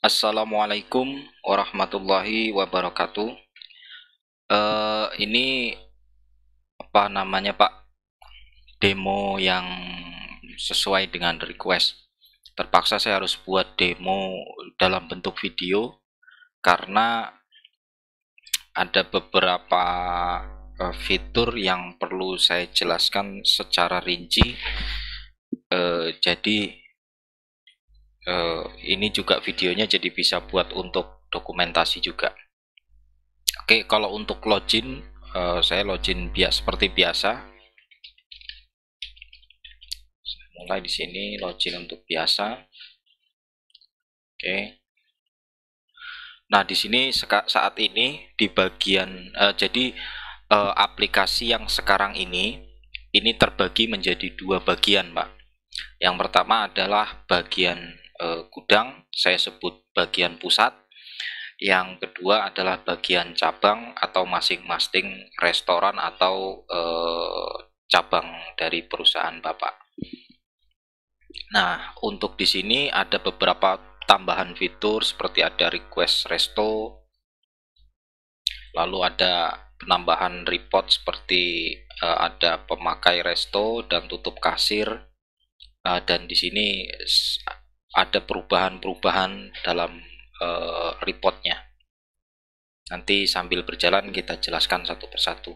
Assalamualaikum warahmatullahi wabarakatuh. Ini apa namanya Pak? Demo yang sesuai dengan request. Terpaksa saya harus buat demo dalam bentuk video karena ada beberapa fitur yang perlu saya jelaskan secara rinci. Jadi ini juga videonya jadi bisa buat untuk dokumentasi juga. Oke, kalau untuk login, saya login seperti biasa. Mulai di sini login untuk biasa. Oke. Nah, di sini saat ini di bagian jadi aplikasi yang sekarang ini terbagi menjadi dua bagian, Pak. Yang pertama adalah bagian gudang, saya sebut bagian pusat. Yang kedua adalah bagian cabang atau masing-masing restoran atau cabang dari perusahaan Bapak. Nah, untuk di sini ada beberapa tambahan fitur seperti ada request resto, lalu ada penambahan report seperti ada pemakai resto dan tutup kasir, dan di sini ada perubahan-perubahan dalam reportnya. Nanti sambil berjalan kita jelaskan satu persatu.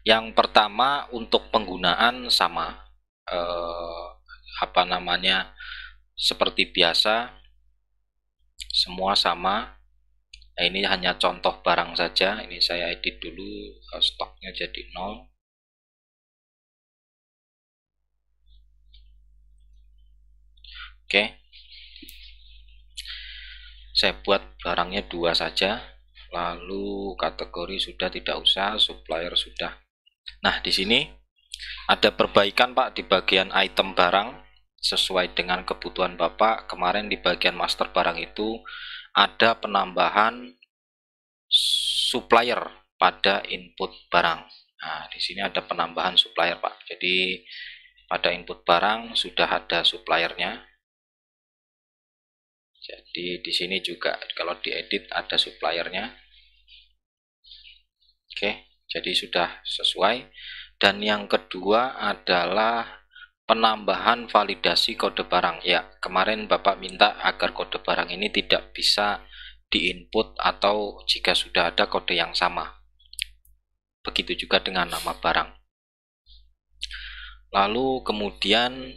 Yang pertama untuk penggunaan sama, seperti biasa, semua sama. Nah, ini hanya contoh barang saja. Ini saya edit dulu, stoknya jadi 0. Oke, saya buat barangnya 2 saja. Lalu kategori sudah tidak usah, supplier sudah. Nah, di sini ada perbaikan Pak di bagian item barang sesuai dengan kebutuhan Bapak. Kemarin di bagian master barang itu ada penambahan supplier pada input barang. Nah, di sini ada penambahan supplier, Pak. Jadi pada input barang sudah ada suppliernya. Jadi di sini juga kalau diedit ada suppliernya. Oke, jadi sudah sesuai. Dan yang kedua adalah penambahan validasi kode barang. Ya, kemarin Bapak minta agar kode barang ini tidak bisa diinput atau jika sudah ada kode yang sama. Begitu juga dengan nama barang. Lalu kemudian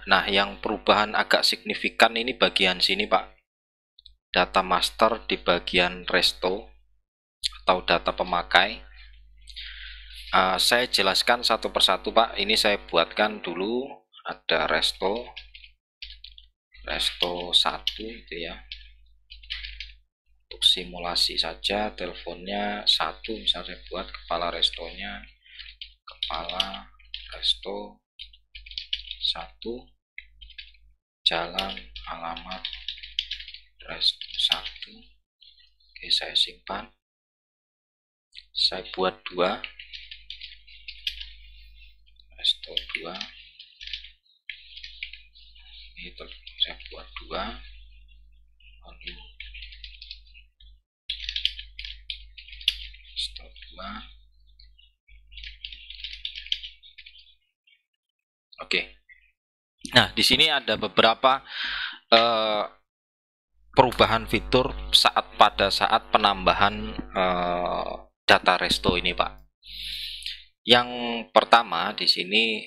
nah yang perubahan agak signifikan ini bagian sini Pak. Data master di bagian resto atau data pemakai. Saya jelaskan satu persatu Pak. Ini saya buatkan dulu. Ada resto 1 itu ya. Untuk simulasi saja teleponnya 1, misalnya saya buat kepala restonya, kepala resto 1, jalan, alamat resto 1. Oke, saya simpan. Saya buat 2, resto 2. Ini saya buat 2. Lalu resto 2. Oke. Nah, di sini ada beberapa perubahan fitur pada saat penambahan data resto ini, Pak. Yang pertama di sini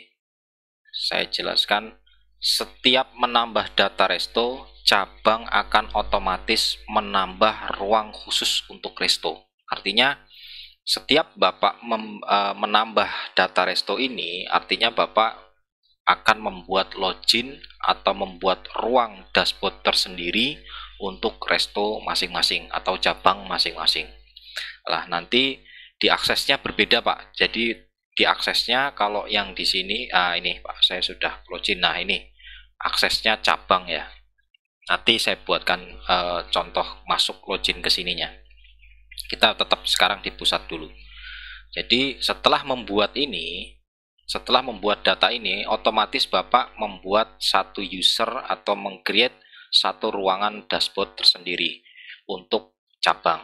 saya jelaskan, setiap menambah data resto, cabang akan otomatis menambah ruang khusus untuk resto. Artinya setiap Bapak menambah data resto ini, artinya Bapak akan membuat login atau membuat ruang dashboard tersendiri untuk resto masing-masing atau cabang masing-masing. Lah, nanti diaksesnya berbeda Pak. Jadi diaksesnya kalau yang di sini, ini Pak, saya sudah login. Nah, ini aksesnya cabang ya. Nanti saya buatkan contoh masuk login ke sininya. Kita tetap sekarang di pusat dulu. Jadi setelah membuat data ini, otomatis Bapak membuat satu user atau meng-create satu ruangan dashboard tersendiri untuk cabang.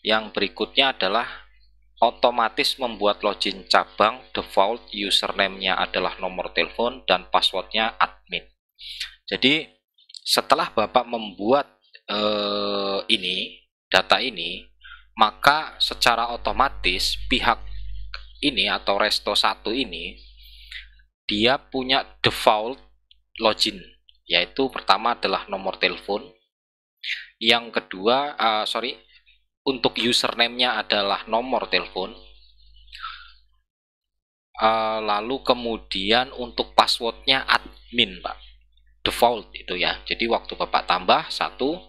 Yang berikutnya adalah otomatis membuat login cabang. Default username-nya adalah nomor telepon dan passwordnya admin. Jadi setelah Bapak membuat data ini, maka secara otomatis pihak ini atau Resto 1 ini dia punya default login, yaitu pertama adalah nomor telepon, yang kedua untuk username-nya adalah nomor telepon, lalu kemudian untuk passwordnya admin, Pak, default itu ya. Jadi waktu Bapak tambah satu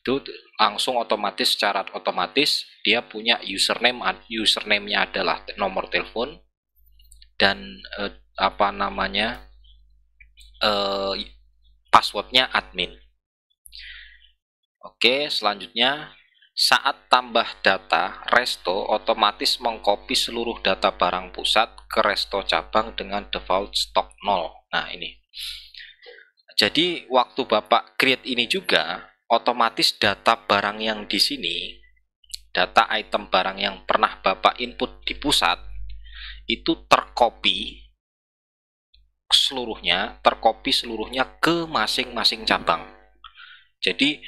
itu langsung otomatis, secara otomatis dia punya username-nya adalah nomor telepon dan passwordnya admin. Oke, selanjutnya saat tambah data, Resto otomatis mengcopy seluruh data barang pusat ke Resto cabang dengan default stok 0. Nah, ini. Jadi, waktu Bapak create ini juga, otomatis data barang yang di sini, data item barang yang pernah Bapak input di pusat, itu tercopy seluruhnya ke masing-masing cabang. Jadi,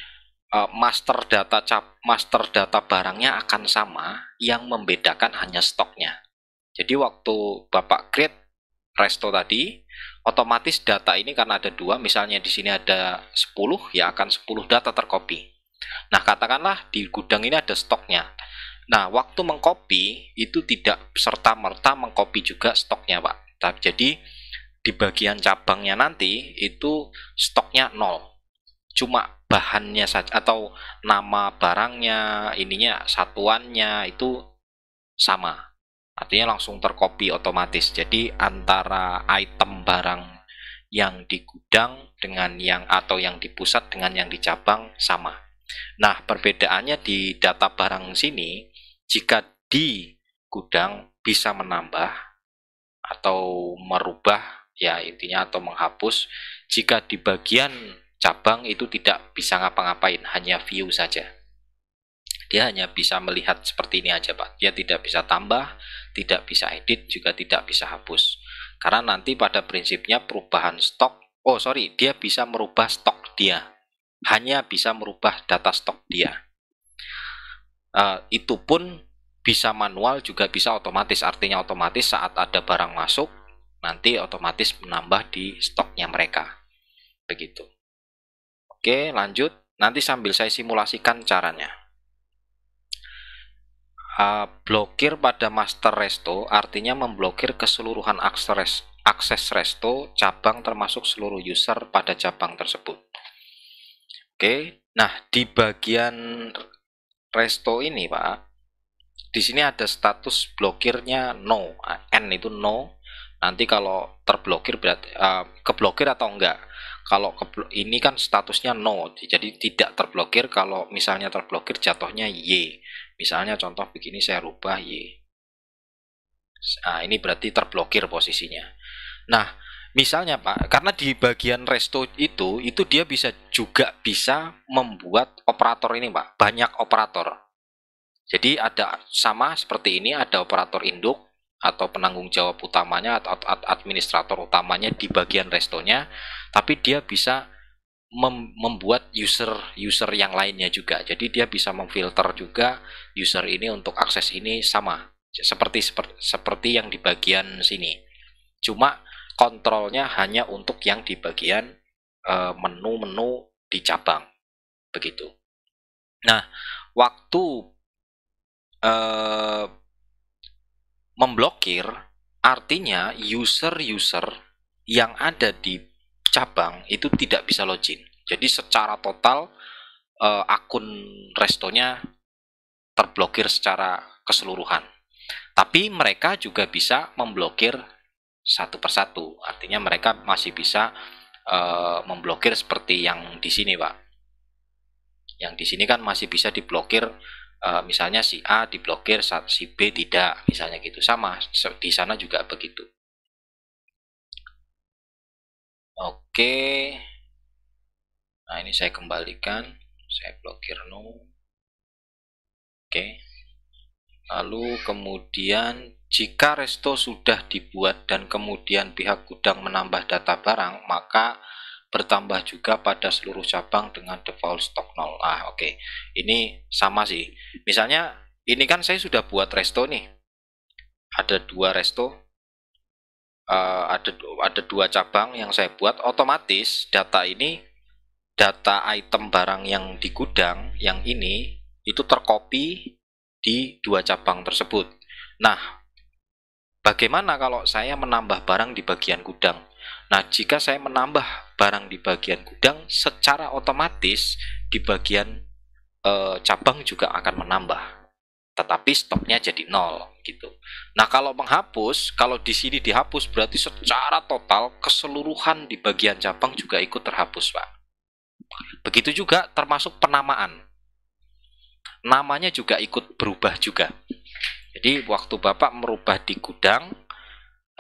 master data barangnya akan sama, yang membedakan hanya stoknya. Jadi waktu Bapak create Resto tadi, otomatis data ini karena ada dua, misalnya di sini ada 10, ya akan 10 data tercopy. Nah, katakanlah di gudang ini ada stoknya. Nah, waktu mengcopy itu tidak serta-merta mengcopy juga stoknya, Pak. Jadi di bagian cabangnya nanti itu stoknya 0. Cuma bahannya saja atau nama barangnya, ininya, satuannya itu sama. Artinya langsung tercopy otomatis. Jadi antara item barang yang di gudang dengan yang di pusat dengan yang di cabang sama. Nah, perbedaannya di data barang sini, jika di gudang bisa menambah atau merubah, ya intinya, atau menghapus. Jika di bagian cabang itu tidak bisa ngapa-ngapain, hanya view saja. Dia hanya bisa melihat seperti ini aja, Pak. Dia tidak bisa tambah, tidak bisa edit, juga tidak bisa hapus. Karena nanti pada prinsipnya perubahan stok, dia bisa merubah stok dia. Hanya bisa merubah data stok dia. Itu pun bisa manual, juga bisa otomatis. Artinya otomatis saat ada barang masuk, nanti otomatis menambah di stoknya mereka. Begitu. Oke, lanjut. Nanti sambil saya simulasikan caranya. Blokir pada master resto artinya memblokir keseluruhan akses resto cabang termasuk seluruh user pada cabang tersebut. Oke, nah di bagian resto ini, Pak, di sini ada status blokirnya no, N itu no. Nanti kalau terblokir berarti keblokir atau enggak. Kalau ini kan statusnya no, jadi tidak terblokir. Kalau misalnya terblokir jatuhnya Y. Misalnya contoh begini, saya rubah Y. Nah, ini berarti terblokir posisinya. Nah, misalnya Pak, karena di bagian resto itu dia juga bisa membuat operator ini, Pak. Banyak operator. Jadi ada sama seperti ini, ada operator induk atau penanggung jawab utamanya atau administrator utamanya di bagian restonya, tapi dia bisa membuat user yang lainnya juga. Jadi dia bisa memfilter juga user ini untuk akses ini sama seperti yang di bagian sini. Cuma kontrolnya hanya untuk yang di bagian menu-menu di cabang. Begitu. Nah, waktu memblokir artinya user-user yang ada di cabang itu tidak bisa login. Jadi secara total akun restonya terblokir secara keseluruhan. Tapi mereka juga bisa memblokir satu persatu. Artinya mereka masih bisa memblokir seperti yang di sini, Pak. Yang di sini kan masih bisa diblokir. Misalnya si A diblokir, si B tidak, misalnya gitu. Sama, di sana juga begitu. Oke. Nah, ini saya kembalikan, saya blokir no. Oke. Lalu kemudian jika resto sudah dibuat dan kemudian pihak gudang menambah data barang, maka bertambah juga pada seluruh cabang dengan default stok 0. Oke. Ini sama sih. Misalnya ini kan saya sudah buat resto nih. Ada 2 resto. Ada 2 cabang yang saya buat, otomatis data item barang yang di gudang yang ini itu tercopy di 2 cabang tersebut. Nah, bagaimana kalau saya menambah barang di bagian gudang? Nah, jika saya menambah barang di bagian gudang, secara otomatis di bagian cabang juga akan menambah, tetapi stoknya jadi 0 gitu. Nah, kalau menghapus, kalau di sini dihapus berarti secara total keseluruhan di bagian cabang juga ikut terhapus, Pak. Begitu juga termasuk penamaan. Namanya juga ikut berubah juga. Jadi waktu Bapak merubah di gudang,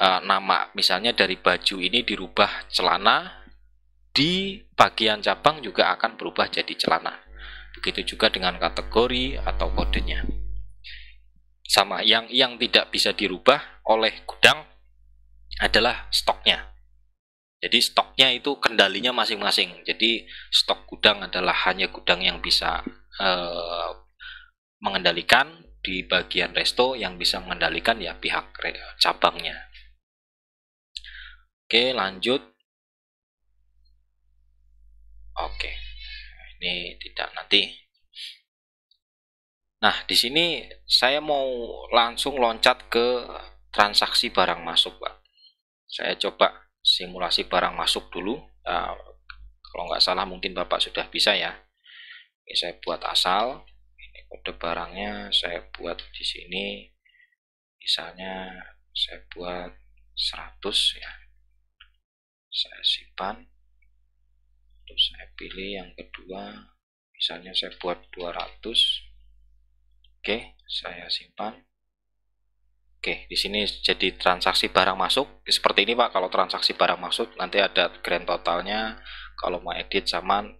nama misalnya dari baju ini dirubah celana, di bagian cabang juga akan berubah jadi celana. Begitu juga dengan kategori atau kodenya. Sama, yang tidak bisa dirubah oleh gudang adalah stoknya. Jadi stoknya itu kendalinya masing-masing. Jadi stok gudang adalah hanya gudang yang bisa mengendalikan. Di bagian resto yang bisa mengendalikan ya pihak cabangnya. Oke, lanjut. Oke, ini tidak nanti. Nah, di sini saya mau langsung loncat ke transaksi barang masuk, Pak. Saya coba simulasi barang masuk dulu. Kalau nggak salah mungkin Bapak sudah bisa ya. Ini saya buat asal. Ini kode barangnya saya buat di sini. Misalnya saya buat 100 ya. Saya simpan. Terus saya pilih yang kedua. Misalnya saya buat 200. Oke, saya simpan. Oke, di sini jadi transaksi barang masuk. Seperti ini Pak, kalau transaksi barang masuk nanti ada grand totalnya. Kalau mau edit zaman.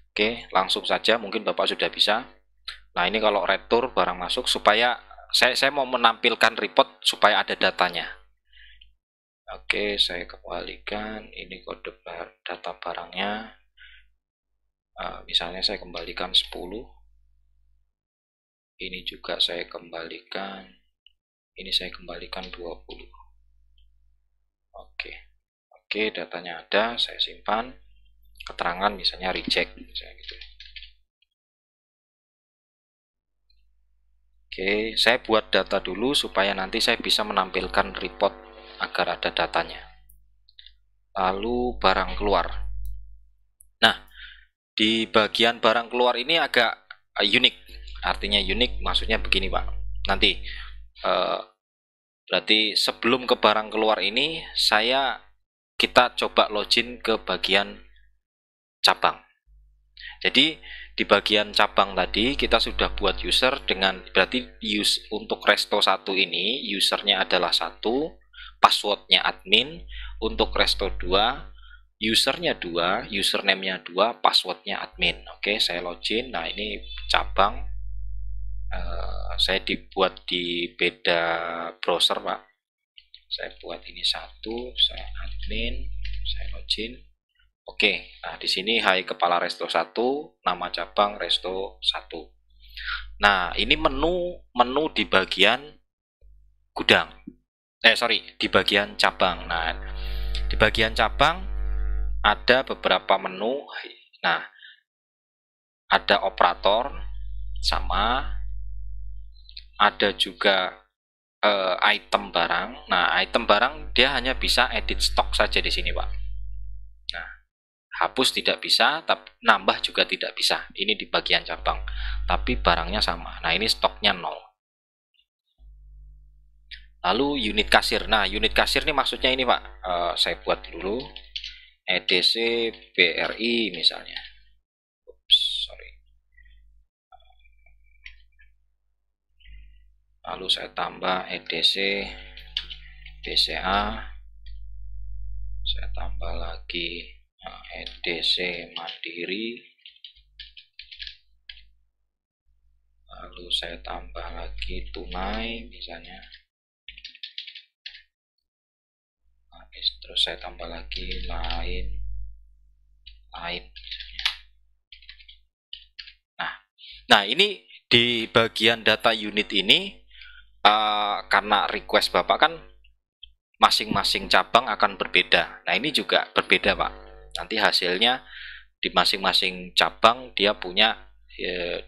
Oke, langsung saja mungkin Bapak sudah bisa. Nah, ini kalau retur barang masuk supaya saya mau menampilkan report supaya ada datanya. Oke, saya kembalikan ini kode data barangnya. Misalnya saya kembalikan 10. Ini juga saya kembalikan. Ini saya kembalikan 20. Oke, datanya ada, saya simpan. Keterangan misalnya reject, misalnya gitu. Oke, saya buat data dulu supaya nanti saya bisa menampilkan report agar ada datanya. Lalu barang keluar. Nah, di bagian barang keluar ini agak unik. Artinya unik, maksudnya begini Pak. Nanti berarti sebelum ke barang keluar ini, kita coba login ke bagian cabang. Jadi di bagian cabang tadi kita sudah buat user dengan berarti untuk resto 1 ini usernya adalah 1, passwordnya admin. Untuk resto 2 usernya 2, username-nya 2, passwordnya admin. Oke, saya login. Nah, ini cabang. Saya dibuat di beda browser Pak. Saya buat ini 1, saya admin, saya login. Oke, nah di sini hai kepala resto 1, nama cabang resto 1. Nah, ini menu di bagian gudang. Di bagian cabang. Nah, di bagian cabang ada beberapa menu. Nah, ada operator sama, ada juga item barang. Nah, item barang dia hanya bisa edit stok saja di sini, Pak. Nah, hapus tidak bisa, tapi nambah juga tidak bisa. Ini di bagian cabang. Tapi barangnya sama. Nah, ini stoknya 0. Lalu unit kasir. Nah, unit kasir ini maksudnya ini, Pak. Saya buat dulu. EDC BRI misalnya. Lalu saya tambah EDC BCA, saya tambah lagi EDC Mandiri, lalu saya tambah lagi tunai misalnya, terus saya tambah lagi lain misalnya. Nah ini di bagian data unit ini karena request Bapak kan masing-masing cabang akan berbeda. Nah ini juga berbeda Pak, nanti hasilnya di masing-masing cabang dia punya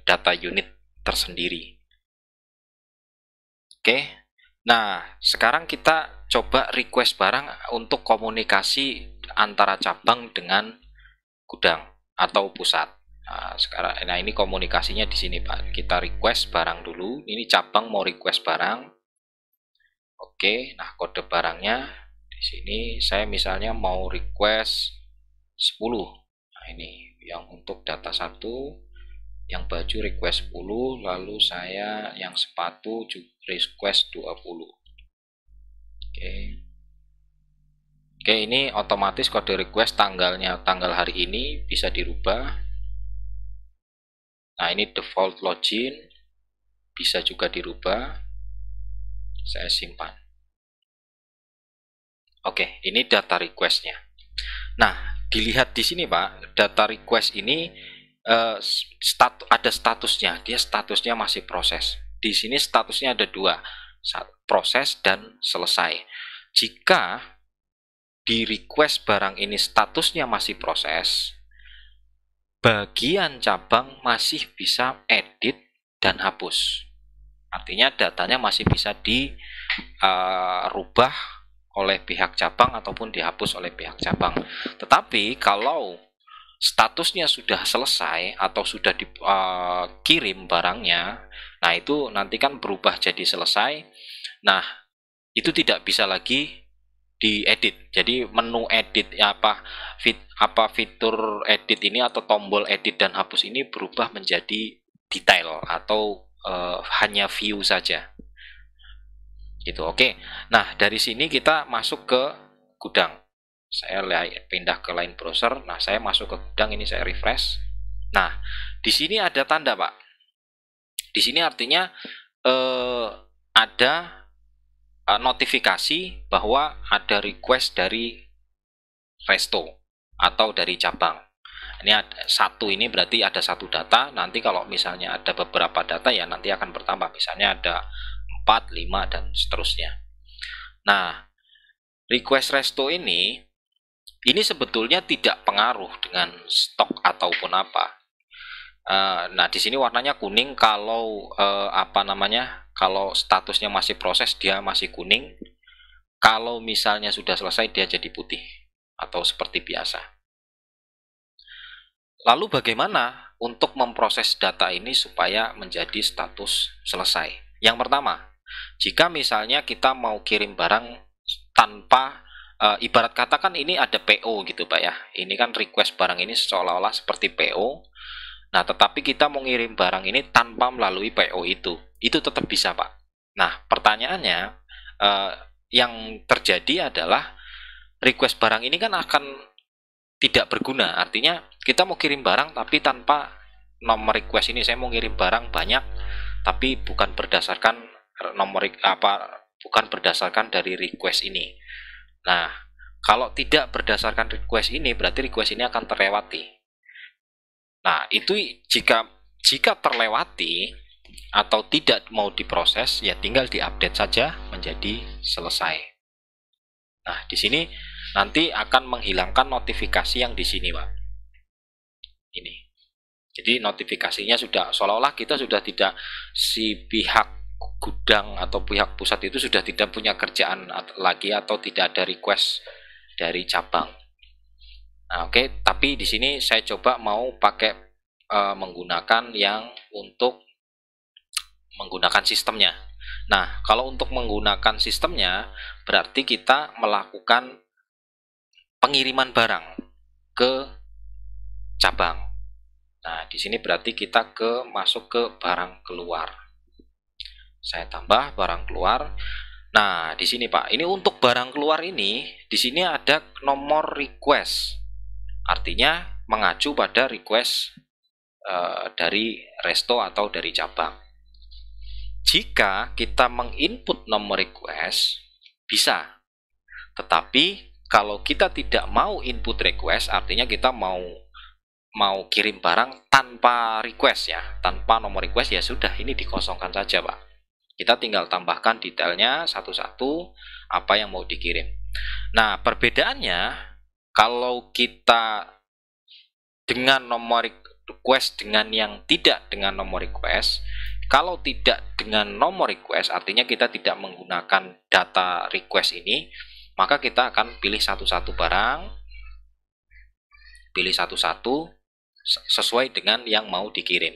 data unit tersendiri. Oke, nah sekarang kita coba request barang untuk komunikasi antara cabang dengan gudang atau pusat. Nah ini komunikasinya di sini Pak. Kita request barang dulu. Ini cabang mau request barang. Oke, nah kode barangnya di sini saya misalnya mau request 10. Nah ini yang untuk data 1, yang baju request 10, lalu saya yang sepatu request 20. Oke, ini otomatis kode request tanggalnya, tanggal hari ini bisa dirubah. Nah ini default login bisa juga dirubah. Saya simpan. Oke, ini data requestnya. Nah dilihat di sini Pak, data request ini ada statusnya, dia statusnya masih proses. Di sini statusnya ada dua, proses dan selesai. Jika di request barang ini statusnya masih proses, bagian cabang masih bisa edit dan hapus. Artinya datanya masih bisa dirubah oleh pihak cabang ataupun dihapus oleh pihak cabang. Tetapi kalau statusnya sudah selesai atau sudah dikirim barangnya, nah itu nanti kan berubah jadi selesai. Nah itu tidak bisa lagi diedit. Jadi menu edit fitur edit ini atau tombol edit dan hapus ini berubah menjadi detail atau hanya view saja. Gitu. Oke. Nah dari sini kita masuk ke gudang. Saya pindah ke line browser. Nah, saya masuk ke gudang ini, saya refresh. Nah, di sini ada tanda, Pak. Di sini artinya ada notifikasi bahwa ada request dari resto atau dari cabang. Ini ada satu, ini berarti ada satu data. Nanti kalau misalnya ada beberapa data ya nanti akan bertambah. Misalnya ada 4, 5 dan seterusnya. Nah, request resto ini sebetulnya tidak pengaruh dengan stok ataupun apa. Nah di sini warnanya kuning kalau kalau statusnya masih proses dia masih kuning. Kalau misalnya sudah selesai dia jadi putih atau seperti biasa. Lalu bagaimana untuk memproses data ini supaya menjadi status selesai? Yang pertama, jika misalnya kita mau kirim barang tanpa ibarat kata kan ini ada PO gitu Pak ya. Ini kan request barang ini seolah-olah seperti PO. Nah, tetapi kita mau ngirim barang ini tanpa melalui PO itu. Itu tetap bisa Pak. Nah, pertanyaannya yang terjadi adalah request barang ini kan akan tidak berguna. Artinya kita mau kirim barang tapi tanpa nomor request ini. Saya mau ngirim barang banyak tapi bukan berdasarkan bukan berdasarkan dari request ini. Nah, kalau tidak berdasarkan request ini, berarti request ini akan terlewati. Nah, itu jika terlewati atau tidak mau diproses, ya tinggal diupdate saja menjadi selesai. Nah, di sini nanti akan menghilangkan notifikasi yang di sini, Pak. Ini. Jadi notifikasinya sudah seolah-olah kita sudah tidak, si pihak gudang atau pihak pusat itu sudah tidak punya kerjaan lagi atau tidak ada request dari cabang. Nah, oke, tapi di sini saya coba mau pakai menggunakan yang untuk menggunakan sistemnya. Nah, kalau untuk menggunakan sistemnya berarti kita melakukan pengiriman barang ke cabang. Nah, di sini berarti kita masuk ke barang keluar. Saya tambah barang keluar. Nah, di sini Pak, ini untuk barang keluar ini, di sini ada nomor request. Artinya mengacu pada request dari resto atau dari cabang. Jika kita menginput nomor request, bisa. Tetapi kalau kita tidak mau input request, artinya kita mau kirim barang tanpa request ya, tanpa nomor request, ya sudah, ini dikosongkan saja Pak. Kita tinggal tambahkan detailnya satu-satu apa yang mau dikirim. Nah, perbedaannya kalau kita dengan nomor request dengan yang tidak dengan nomor request, kalau tidak dengan nomor request artinya kita tidak menggunakan data request ini, maka kita akan pilih satu-satu barang, pilih satu-satu sesuai dengan yang mau dikirim.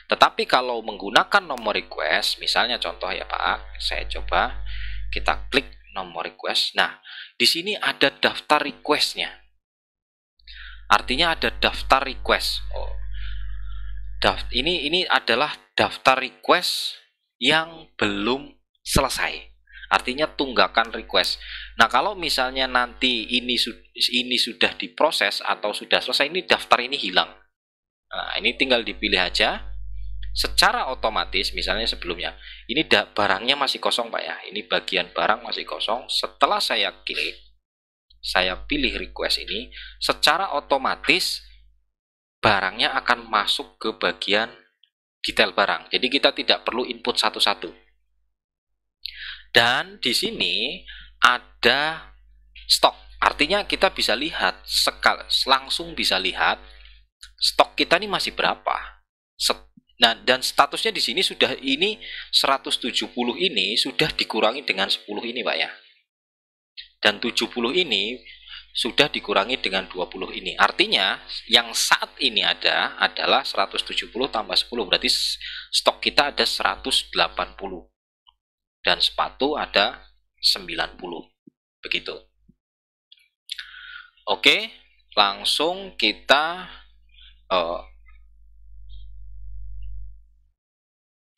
Tetapi kalau menggunakan nomor request, misalnya contoh ya Pak, saya coba, kita klik nomor request. Nah, di sini ada daftar requestnya. Artinya ada daftar request. Oh, ini adalah daftar request yang belum selesai. Artinya tunggakan request. Nah, kalau misalnya nanti ini sudah diproses atau sudah selesai, ini daftar ini hilang. Nah, ini tinggal dipilih aja. Secara otomatis, misalnya sebelumnya, ini barangnya masih kosong Pak ya. Ini bagian barang masih kosong. Setelah saya klik, saya pilih request ini, secara otomatis barangnya akan masuk ke bagian detail barang. Jadi kita tidak perlu input satu-satu. Dan di sini ada stok. Artinya kita bisa lihat, langsung bisa lihat stok kita ini masih berapa. Nah, dan statusnya di sini sudah, ini 170 ini sudah dikurangi dengan 10 ini Pak ya. Dan 70 ini sudah dikurangi dengan 20 ini. Artinya yang saat ini ada adalah 170 tambah 10, berarti stok kita ada 180. Dan sepatu ada 90. Begitu. Oke, langsung kita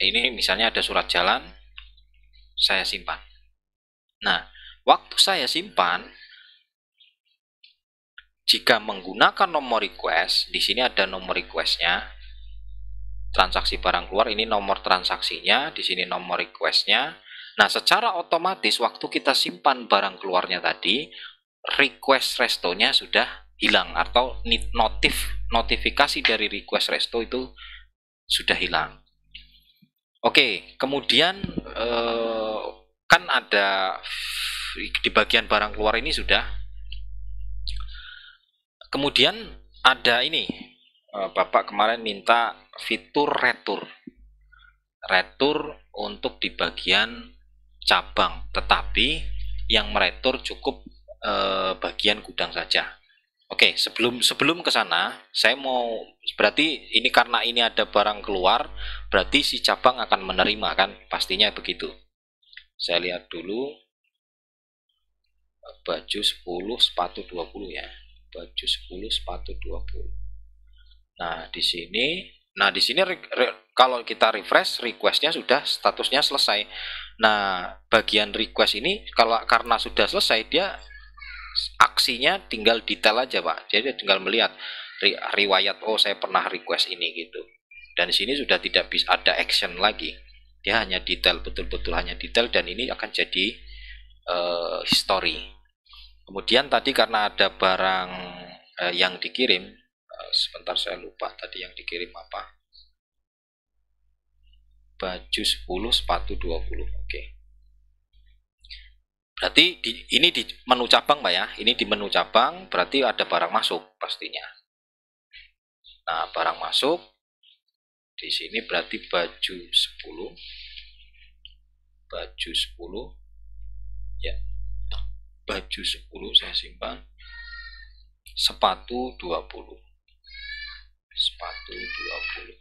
ini misalnya ada surat jalan, saya simpan. Nah, waktu saya simpan, jika menggunakan nomor request, di sini ada nomor requestnya, transaksi barang keluar, ini nomor transaksinya, di sini nomor requestnya. Nah, secara otomatis waktu kita simpan barang keluarnya tadi, request restonya sudah hilang, atau notifikasi dari request resto itu sudah hilang. Oke, kemudian kan ada di bagian barang keluar ini sudah. Kemudian ada ini, Bapak kemarin minta fitur retur untuk di bagian cabang, tetapi yang meretur cukup bagian gudang saja. Oke, sebelum ke sana, saya mau, berarti ini karena ini ada barang keluar, berarti si cabang akan menerima kan, pastinya begitu. Saya lihat dulu, baju 10, sepatu 20 ya. Baju 10, sepatu 20. Nah, di sini kalau kita refresh, requestnya sudah, statusnya selesai. Nah, bagian request ini karena sudah selesai, dia aksinya tinggal detail aja Pak. Jadi tinggal melihat riwayat, oh saya pernah request ini gitu. Dan di sini sudah tidak bisa ada action lagi. Dia hanya detail, betul-betul hanya detail, dan ini akan jadi history. Kemudian tadi karena ada barang yang dikirim, sebentar saya lupa tadi yang dikirim apa. Baju 10, sepatu 20. Oke. Berarti ini di menu cabang Pak ya. Ini di menu cabang berarti ada barang masuk pastinya. Nah, barang masuk di sini berarti baju 10. Baju 10. Ya. Baju 10 saya simpan. Sepatu 20. Sepatu 20.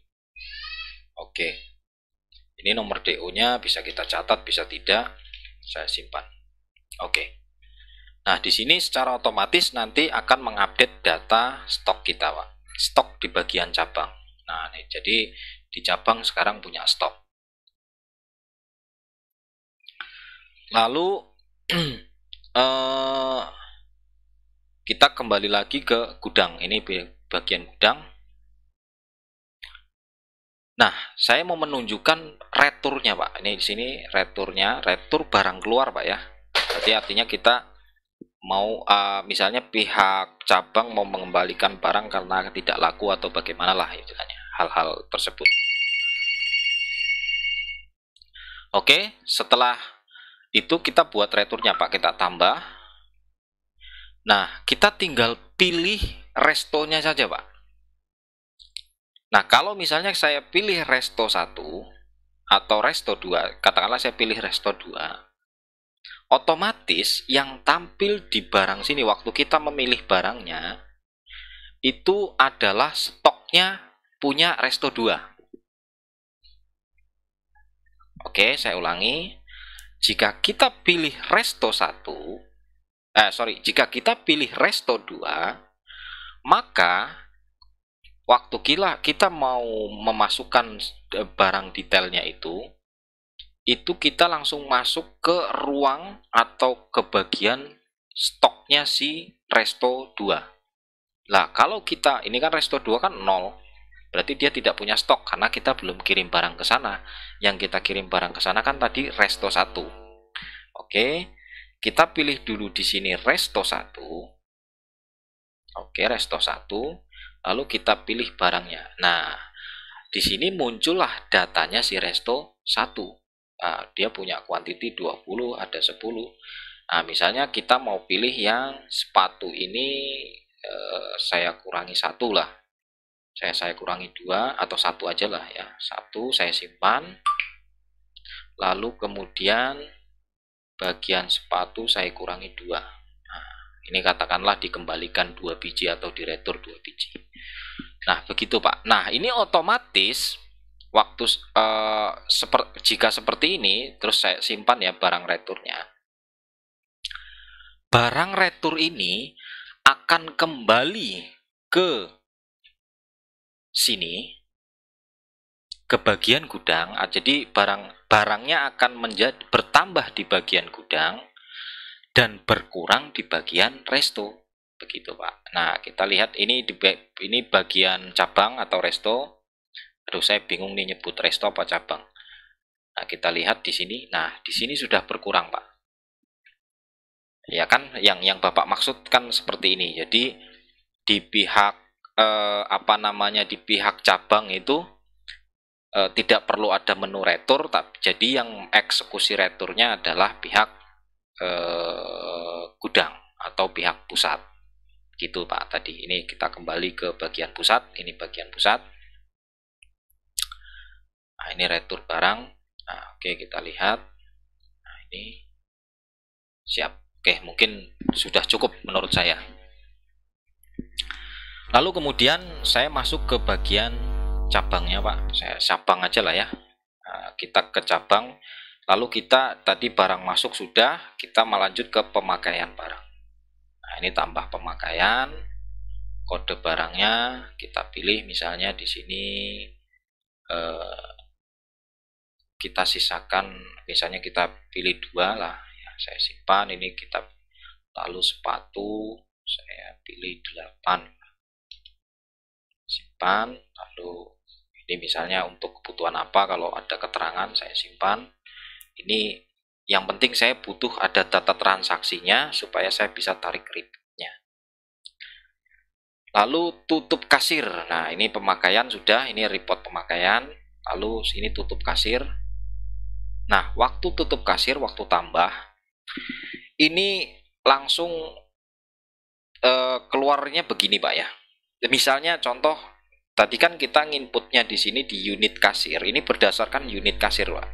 Oke. Ini nomor DO-nya bisa kita catat, bisa tidak. Saya simpan. Oke. Nah, di sini secara otomatis nanti akan mengupdate data stok kita, Pak. Stok di bagian cabang. Nah, nih, jadi di cabang sekarang punya stok. Lalu kita kembali lagi ke gudang. Ini bagian gudang. Nah, saya mau menunjukkan returnya, Pak. Ini di sini returnya, retur barang keluar, Pak ya. Jadi artinya kita mau misalnya pihak cabang mau mengembalikan barang karena tidak laku atau bagaimana lah istilahnya, hal-hal tersebut. Oke, setelah itu kita buat returnya, Pak. Kita tambah. Nah, kita tinggal pilih restonya saja, Pak. Nah, kalau misalnya saya pilih resto 1 atau resto 2, katakanlah saya pilih resto 2, otomatis yang tampil di barang sini waktu kita memilih barangnya itu adalah stoknya punya resto 2. Oke, saya ulangi. Jika kita pilih resto 1, jika kita pilih resto 2, maka waktu kita mau memasukkan barang detailnya itu kita langsung masuk ke ruang atau ke bagian stoknya si resto 2. Lah, kalau kita, ini kan resto 2 kan 0, berarti dia tidak punya stok karena kita belum kirim barang ke sana. Yang kita kirim barang ke sana kan tadi resto 1. Oke, kita pilih dulu di sini resto 1. Oke, resto 1. Lalu kita pilih barangnya. Nah, di sini muncullah datanya si resto 1. Nah, dia punya quantity 20, ada 10. Nah, misalnya kita mau pilih yang sepatu ini saya kurangi 1 lah. Saya kurangi 2 atau 1 aja lah ya. 1 saya simpan. Lalu kemudian bagian sepatu saya kurangi 2. Nah, ini katakanlah dikembalikan 2 biji atau diretur 2 biji. Nah, begitu Pak. Nah, ini otomatis waktu jika seperti ini, terus saya simpan ya barang returnya. Barang retur ini akan kembali ke sini, ke bagian gudang. Jadi barangnya akan bertambah di bagian gudang dan berkurang di bagian resto. Begitu Pak. Nah, kita lihat ini bagian cabang atau resto. Aduh, saya bingung nih nyebut resto apa cabang. Nah, kita lihat di sini. Nah, di sini sudah berkurang, Pak. Ya kan, yang Bapak maksud kan seperti ini. Jadi di pihak di pihak cabang itu tidak perlu ada menu retur, jadi yang eksekusi returnya adalah pihak gudang atau pihak pusat. Gitu Pak tadi. Ini kita kembali ke bagian pusat. Ini bagian pusat. Nah, ini retur barang. Nah, oke, kita lihat. Nah, ini siap. Oke, mungkin sudah cukup menurut saya. Lalu kemudian saya masuk ke bagian cabangnya Pak. Saya cabang aja lah ya. Nah, kita ke cabang. Lalu kita tadi barang masuk sudah, kita melanjut ke pemakaian barang. Nah, ini tambah pemakaian. Kode barangnya kita pilih misalnya di sini kita sisakan, misalnya kita pilih 2 lah ya, saya simpan. Ini kita lalu sepatu saya pilih 8, simpan. Lalu ini misalnya untuk kebutuhan apa, kalau ada keterangan saya simpan. Ini yang penting saya butuh ada data transaksinya supaya saya bisa tarik kreditnya. Lalu tutup kasir. Nah, ini pemakaian sudah, ini report pemakaian. Lalu ini tutup kasir. Nah, waktu tutup kasir, waktu tambah, ini langsung keluarnya begini Pak ya. Misalnya contoh, tadi kan kita nginputnya di sini di unit kasir. Ini berdasarkan unit kasir Pak.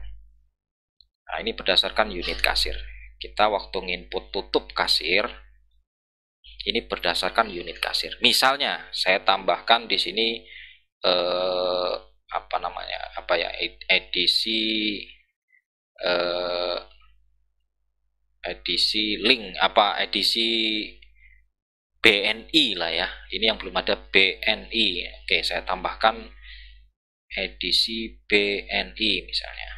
Nah, ini berdasarkan unit kasir. Kita waktu nginput tutup kasir, ini berdasarkan unit kasir. Misalnya saya tambahkan di sini edisi link, edisi BNI lah ya. Ini yang belum ada BNI. Oke, saya tambahkan edisi BNI misalnya.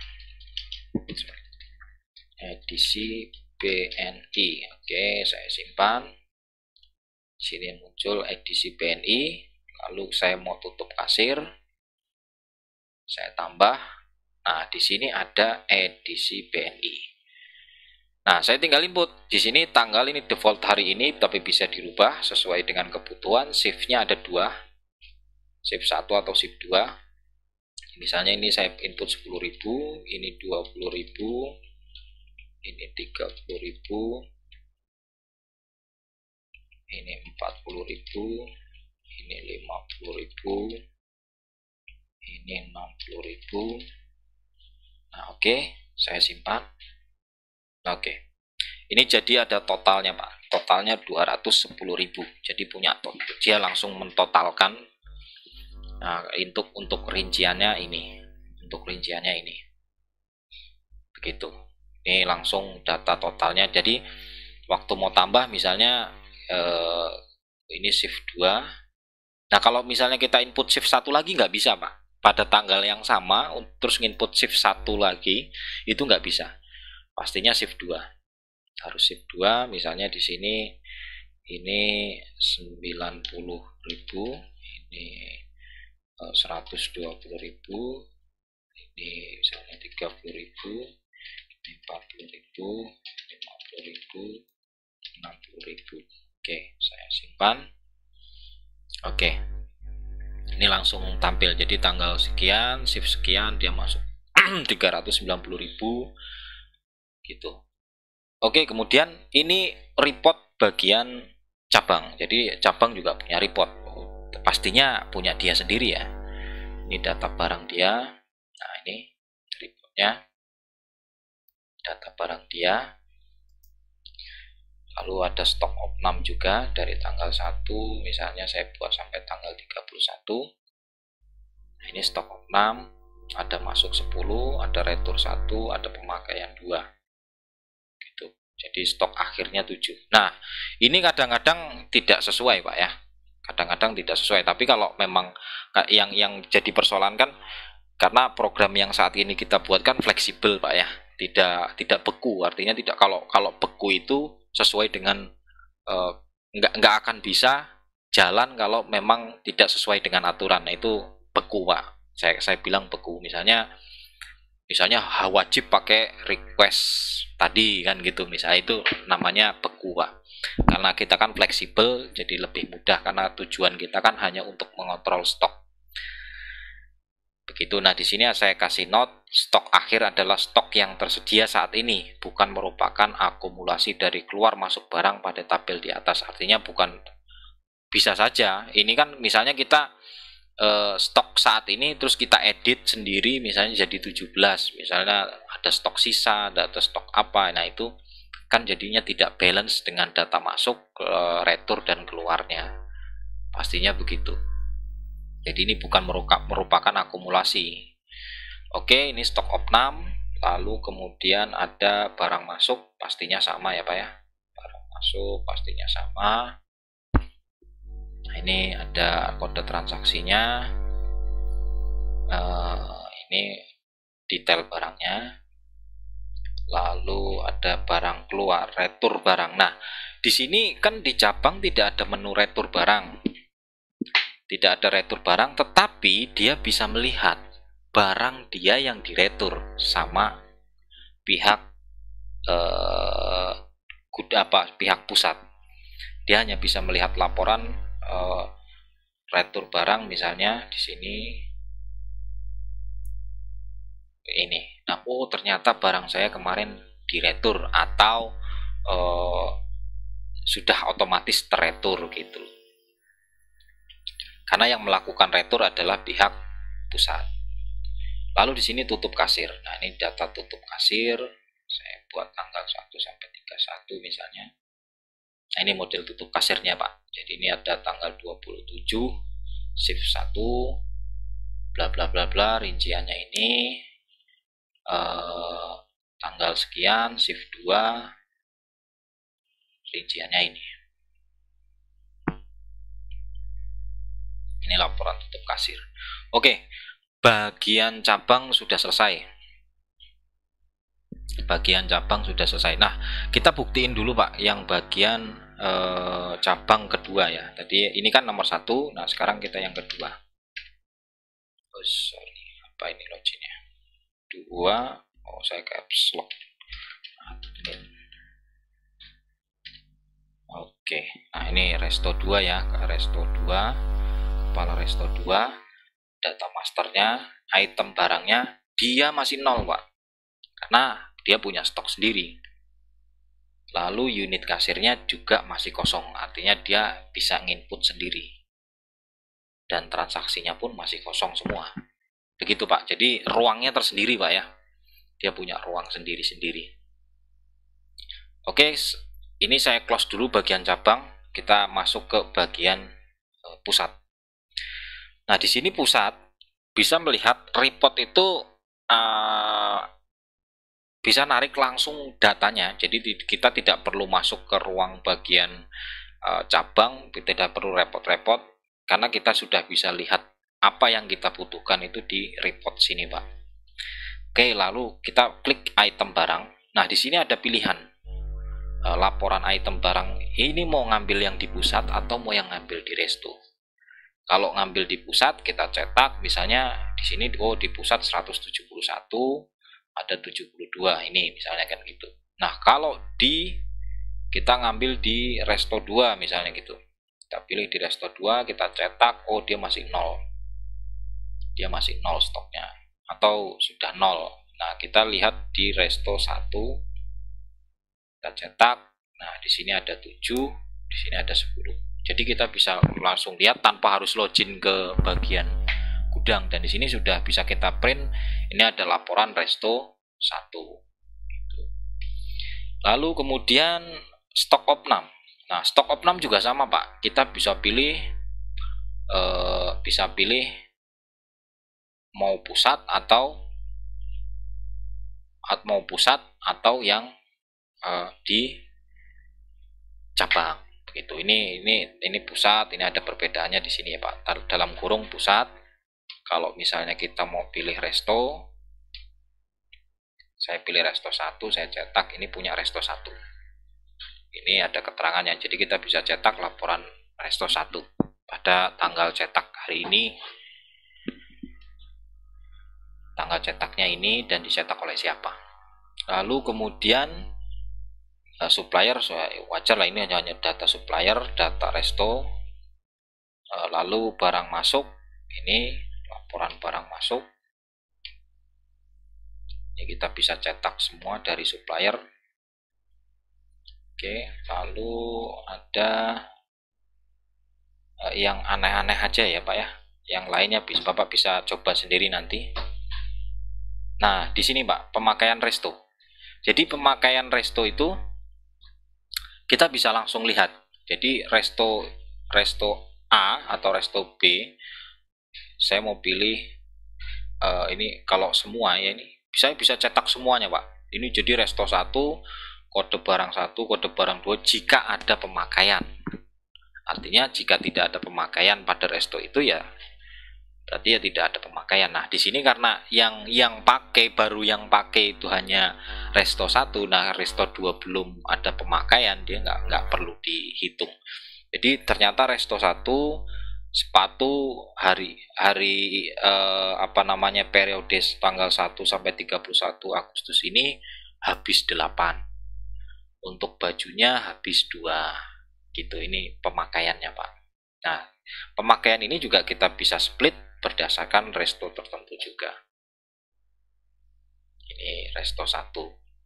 Edisi BNI. Oke, saya simpan. Sini muncul edisi BNI, lalu saya mau tutup kasir, saya tambah. Nah, di sini ada edisi BNI. Nah, saya tinggal input. Di sini tanggal ini default hari ini, tapi bisa dirubah sesuai dengan kebutuhan. Shift-nya ada dua, shift 1 atau shift 2. Misalnya ini saya input 10.000, ini 20.000, ini 30.000, ini 40.000, ini 50.000, ini 60.000. Nah, oke, saya simpan. Oke, ini jadi ada totalnya Pak, totalnya 210.000. Jadi punya dia langsung mentotalkan. Nah, untuk rinciannya ini, begitu. Ini langsung data totalnya. Jadi waktu mau tambah misalnya ini shift 2. Nah, kalau misalnya kita input shift 1 lagi nggak bisa Pak, pada tanggal yang sama terus input shift 1 lagi itu nggak bisa, pastinya shift 2, harus shift 2. Misalnya di sini ini 90.000, ini 120.000, ini misalnya 30.000, ini 40.000, 50.000, 60.000. Oke, saya simpan. Oke, ini langsung tampil. Jadi tanggal sekian, shift sekian, dia masuk 390.000 gitu. Oke, kemudian ini report bagian cabang. Jadi cabang juga punya report. Pastinya punya dia sendiri ya. Ini data barang dia. Nah, ini reportnya, data barang dia. Lalu ada stok opnam juga dari tanggal 1, misalnya saya buat sampai tanggal 31. Nah, ini stok opnam, ada masuk 10, ada retur 1, ada pemakaian 2. Gitu. Jadi stok akhirnya 7. Nah, ini kadang-kadang tidak sesuai Pak ya. Kadang-kadang tidak sesuai, tapi kalau memang yang jadi persoalan kan karena program yang saat ini kita buat kan fleksibel Pak ya. Tidak beku, artinya tidak, kalau beku itu sesuai dengan nggak akan bisa jalan kalau memang tidak sesuai dengan aturan. Nah, itu beku Pak, saya bilang beku. Misalnya wajib pakai request tadi kan gitu, misalnya, itu namanya beku Pak. Karena kita kan fleksibel, jadi lebih mudah karena tujuan kita kan hanya untuk mengontrol stok. Begitu. Nah, di sini saya kasih note, stok akhir adalah stok yang tersedia saat ini, bukan merupakan akumulasi dari keluar masuk barang pada tabel di atas. Artinya bukan, bisa saja ini kan misalnya kita stok saat ini terus kita edit sendiri misalnya jadi 17, misalnya ada stok sisa, ada stok apa. Nah, itu kan jadinya tidak balance dengan data masuk, retur dan keluarnya. Pastinya begitu. Jadi ini bukan merupakan akumulasi. Oke, ini stok opnam. Lalu kemudian ada barang masuk, pastinya sama ya Pak ya. Barang masuk pastinya sama. Nah, ini ada kode transaksinya. Ini detail barangnya. Lalu ada barang keluar, retur barang. Nah, di sini kan di cabang tidak ada menu retur barang. Tidak ada retur barang, tetapi dia bisa melihat barang dia yang diretur sama pihak pihak pusat. Dia hanya bisa melihat laporan retur barang, misalnya di sini ini. Nah, oh ternyata barang saya kemarin diretur atau sudah otomatis terretur gitu. Karena yang melakukan retur adalah pihak pusat. Lalu di sini tutup kasir. Nah, ini data tutup kasir. Saya buat tanggal 1 sampai 31 misalnya. Nah, ini model tutup kasirnya Pak. Jadi ini ada tanggal 27, shift 1, bla bla bla bla, rinciannya ini. Tanggal sekian, shift 2, rinciannya ini. Ini laporan tutup kasir. Oke, bagian cabang sudah selesai. Nah, kita buktiin dulu Pak yang bagian cabang kedua ya. Tadi ini kan nomor 1, nah sekarang kita yang kedua. Oh sorry, apa ini loginnya? 2, oh saya caps lock. Admin. Oke, nah ini resto 2 ya, resto 2, kepala resto 2, data masternya, item barangnya, dia masih 0 Pak, karena dia punya stok sendiri. Lalu unit kasirnya juga masih kosong, artinya dia bisa nginput sendiri. Dan transaksinya pun masih kosong semua. Begitu Pak, jadi ruangnya tersendiri Pak ya, dia punya ruang sendiri-sendiri. Oke, ini saya close dulu bagian cabang, kita masuk ke bagian pusat. Nah, di sini pusat bisa melihat report itu bisa narik langsung datanya, jadi kita tidak perlu masuk ke ruang bagian cabang, tidak perlu repot-repot, karena kita sudah bisa lihat apa yang kita butuhkan itu di report sini Pak. Oke, lalu kita klik item barang. Nah, di sini ada pilihan laporan item barang ini mau ngambil yang di pusat atau mau yang ngambil di resto. Kalau ngambil di pusat kita cetak, misalnya di sini oh di pusat 171, ada 72 ini misalnya kan gitu. Nah, kalau kita ngambil di resto 2 misalnya gitu. Kita pilih di resto 2, kita cetak, oh dia masih 0. Dia masih 0 stoknya atau sudah 0. Nah, kita lihat di resto 1. Kita cetak. Nah, di sini ada 7, di sini ada 10. Jadi kita bisa langsung lihat tanpa harus login ke bagian gudang, dan di sini sudah bisa kita print. Ini ada laporan resto 1. Lalu kemudian stok opnam. Nah, stok opnam juga sama Pak. Kita bisa pilih mau pusat atau yang di cabang. Begitu. Ini pusat. Ini ada perbedaannya di sini ya Pak. Dalam kurung pusat. Kalau misalnya kita mau pilih resto, saya pilih resto 1, saya cetak, ini punya resto 1. Ini ada keterangannya, jadi kita bisa cetak laporan resto 1 pada tanggal cetak hari ini, tanggal cetaknya ini, dan dicetak oleh siapa. Lalu kemudian supplier, wajar lah ini hanya data supplier, data resto. Lalu barang masuk, ini laporan barang masuk. Ini kita bisa cetak semua dari supplier. Oke, lalu ada yang aneh-aneh aja ya Pak ya. Yang lainnya Bapak bisa coba sendiri nanti. Nah, di sini Pak, pemakaian resto. Jadi pemakaian resto itu kita bisa langsung lihat. Jadi resto A atau resto B, saya mau pilih ini kalau semua ya, ini saya bisa cetak semuanya Pak. Ini jadi resto 1, kode barang 1, kode barang 2 jika ada pemakaian. Artinya jika tidak ada pemakaian pada resto itu ya berarti ya tidak ada pemakaian. Nah, di sini karena yang pakai itu hanya resto 1, nah resto 2 belum ada pemakaian, dia nggak perlu dihitung. Jadi ternyata resto 1 sepatu periode tanggal 1 sampai 31 Agustus ini habis 8. Untuk bajunya habis 2. Gitu, ini pemakaiannya Pak. Nah, pemakaian ini juga kita bisa split berdasarkan resto tertentu juga. Ini resto 1.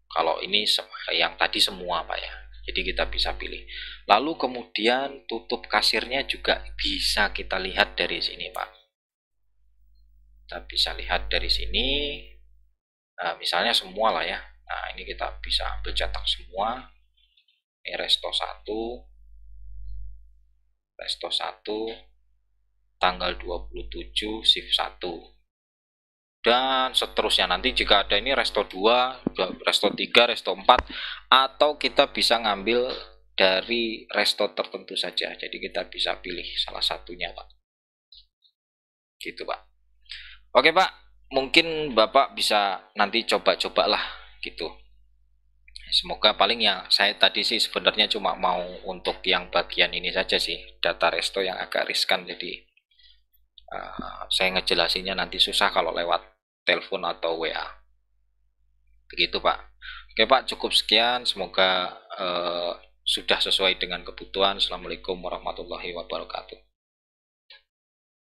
Kalau ini yang tadi semua Pak ya. Jadi kita bisa pilih. Lalu kemudian tutup kasirnya juga bisa kita lihat dari sini Pak. Kita bisa lihat dari sini. Nah, misalnya semua lah ya. Nah, ini kita bisa ambil cetak semua. Ini resto 1. Resto 1 tanggal 27 shift 1 dan seterusnya. Nanti jika ada ini resto 2, resto 3, resto 4, atau kita bisa ngambil dari resto tertentu saja. Jadi kita bisa pilih salah satunya Pak. Gitu Pak. Oke Pak, mungkin Bapak bisa nanti coba-cobalah gitu. semoga paling ya, saya tadi sih sebenarnya cuma mau untuk yang bagian ini saja sih, data resto yang agak riskan, jadi saya ngejelasinnya nanti susah kalau lewat telepon atau WA. Begitu Pak. Oke Pak, cukup sekian, semoga sudah sesuai dengan kebutuhan. Assalamualaikum warahmatullahi wabarakatuh.